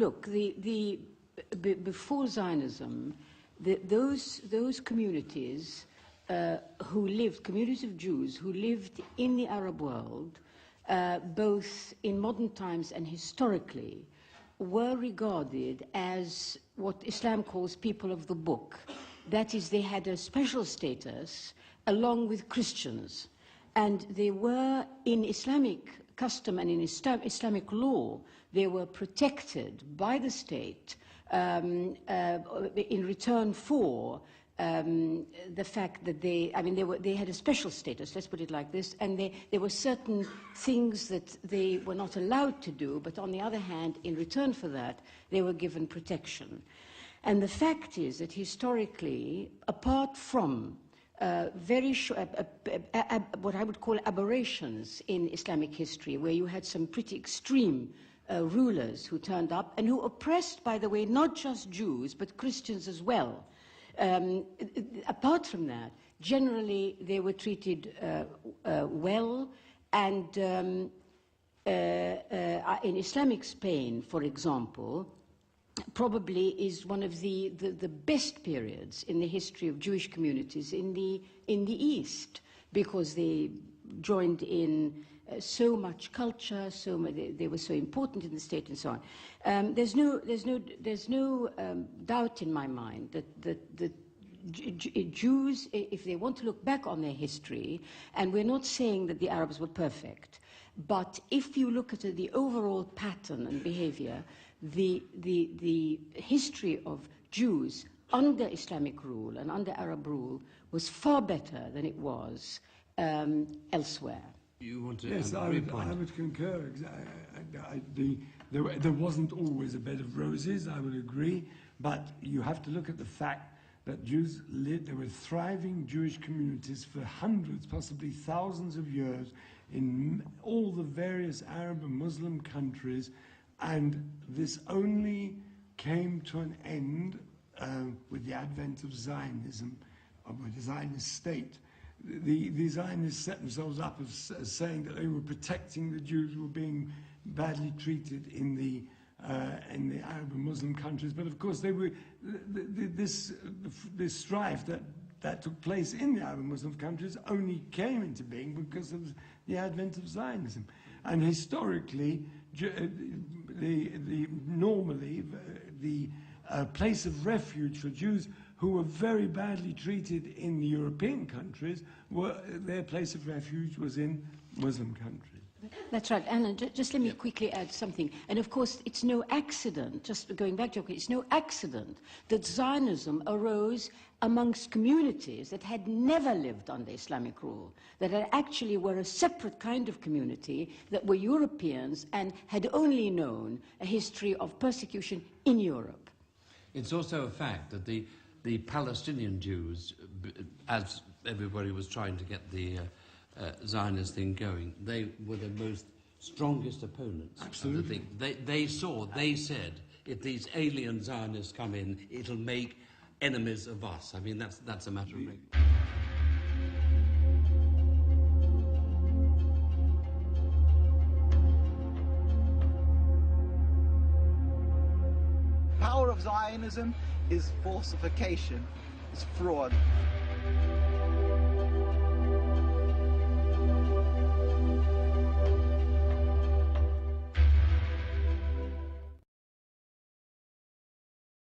look, before Zionism, those communities communities of Jews who lived in the Arab world, both in modern times and historically, were regarded as what Islam calls people of the book. That is, they had a special status along with Christians. And they were, in Islamic custom and in Islamic law, they were protected by the state in return for the fact that they had a special status, let's put it like this, and there were certain things that they were not allowed to do, but on the other hand, in return for that, they were given protection. And the fact is that historically, apart from what I would call aberrations in Islamic history, where you had some pretty extreme rulers who turned up and who oppressed, by the way, not just Jews, but Christians as well. Apart from that, generally they were treated well, and in Islamic Spain, for example, probably is one of the best periods in the history of Jewish communities in the East, because they joined in so much culture, they were so important in the state, and so on. There's no doubt in my mind that Jews, if they want to look back on their history, and we're not saying that the Arabs were perfect, but if you look at the overall pattern and behavior, the history of Jews under Islamic rule and under Arab rule was far better than it was elsewhere. You want to? Yes, I would concur. There wasn't always a bed of roses, I would agree, but you have to look at the fact that Jews lived, there were thriving Jewish communities for hundreds, possibly thousands of years in all the various Arab and Muslim countries, and this only came to an end with the advent of Zionism, of the Zionist state. The Zionists set themselves up as saying that they were protecting the Jews who were being badly treated in the Arab and Muslim countries, but of course they were this strife that took place in the Arab and Muslim countries only came into being because of the advent of Zionism. And historically, normally the place of refuge for Jews who were very badly treated in the European countries, their place of refuge was in Muslim countries. That's right. Anna, just let me quickly add something. And of course, it's no accident, just going back to your question, it's no accident that Zionism arose amongst communities that had never lived under Islamic rule, that actually were a separate kind of community, that were Europeans and had only known a history of persecution in Europe. It's also a fact that the Palestinian Jews, as everybody was trying to get the Zionist thing going, they were the most strongest opponents. Absolutely. Of the thing. They said, if these alien Zionists come in, it'll make enemies of us. I mean, that's a matter of record. Power of Zionism is falsification, is fraud.